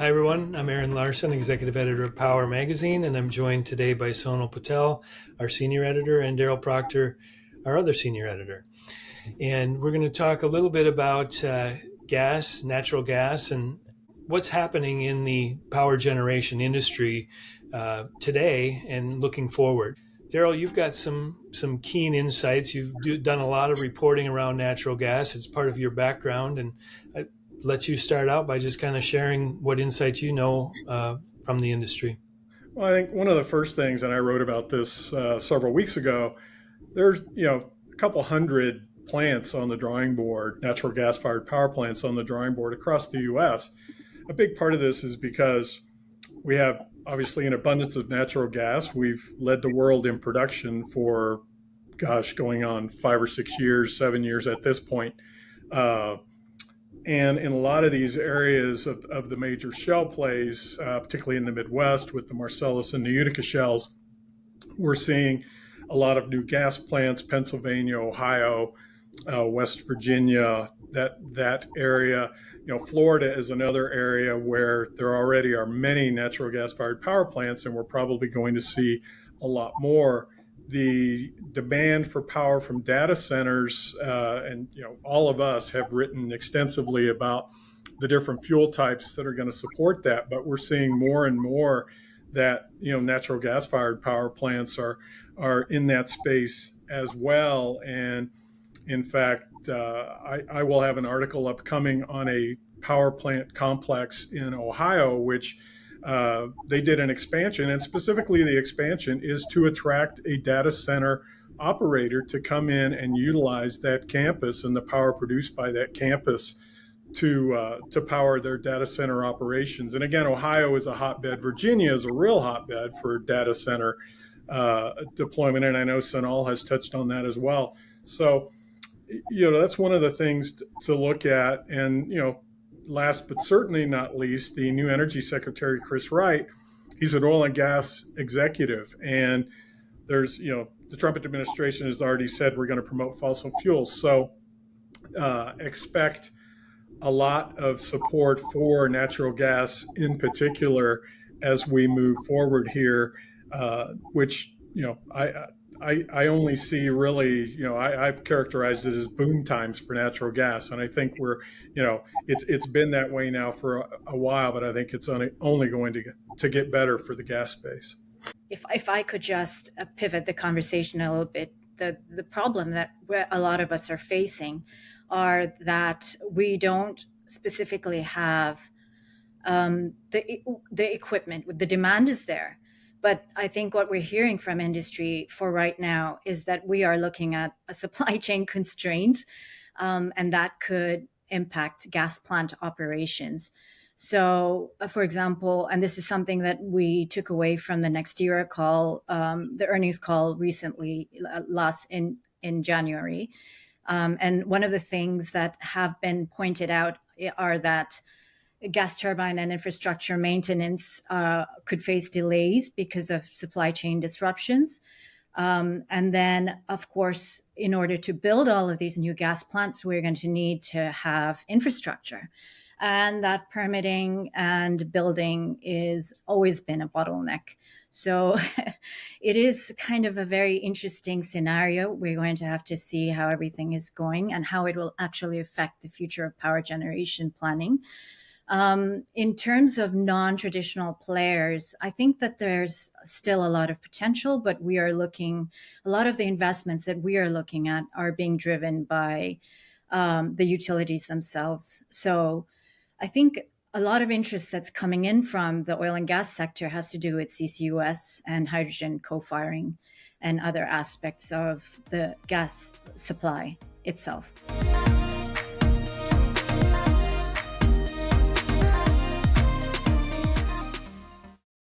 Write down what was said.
Hi, everyone. I'm Aaron Larson, Executive Editor of Power Magazine, and I'm joined today by Sonal Patel, our Senior Editor, and Daryl Proctor, our other Senior Editor. And we're going to talk a little bit about gas, natural gas, and what's happening in the power generation industry today and looking forward. Daryl, you've got some keen insights. You've done a lot of reporting around natural gas. It's part of your background, and I let you start out by just kind of sharing what insights you know from the industry. Well, I think one of the first things, and I wrote about this several weeks ago, there's a couple hundred plants on the drawing board, natural gas-fired power plants on the drawing board across the U.S. A big part of this is because we have obviously an abundance of natural gas. We've led the world in production for, going on 5 or 6 years, 7 years at this point. And in a lot of these areas of the major shale plays, particularly in the Midwest with the Marcellus and the Utica shales, we're seeing a lot of new gas plants, Pennsylvania, Ohio, West Virginia, that area. Florida is another area where there already are many natural gas-fired power plants, and we're probably going to see a lot more. The demand for power from data centers, and all of us have written extensively about the different fuel types that are going to support that, but we're seeing more and more that natural gas-fired power plants are in that space as well. And in fact, I will have an article upcoming on a power plant complex in Ohio, which they did an expansion, and specifically the expansion is to attract a data center operator to come in and utilize that campus and the power produced by that campus to power their data center operations. And again, Ohio is a hotbed. Virginia is a real hotbed for data center deployment, and I know Sonal has touched on that as well. So, that's one of the things to look at. And last but certainly not least, the new Energy Secretary, Chris Wright, he's an oil and gas executive. And there's, the Trump administration has already said we're going to promote fossil fuels. So expect a lot of support for natural gas in particular as we move forward here, which, I only see really, I've characterized it as boom times for natural gas. And I think it's been that way now for a while, but I think it's only going to get better for the gas space. If I could just pivot the conversation a little bit, the problem that a lot of us are facing are that we don't specifically have the equipment. The demand is there. But I think what we're hearing from industry for right now is that we are looking at a supply chain constraint, and that could impact gas plant operations. So, for example, and this is something that we took away from the NextEra call, the earnings call recently, last in January. And one of the things that have been pointed out are that gas turbine and infrastructure maintenance could face delays because of supply chain disruptions. And then, of course, in order to build all of these new gas plants, we're going to need to have infrastructure. And that permitting and building is always been a bottleneck. So it is kind of a very interesting scenario. We're going to have to see how everything is going and how it will actually affect the future of power generation planning. In terms of non-traditional players, I think that there's still a lot of potential, but we are looking, a lot of the investments that we are looking at are being driven by the utilities themselves. So I think a lot of interest that's coming in from the oil and gas sector has to do with CCUS and hydrogen co-firing and other aspects of the gas supply itself.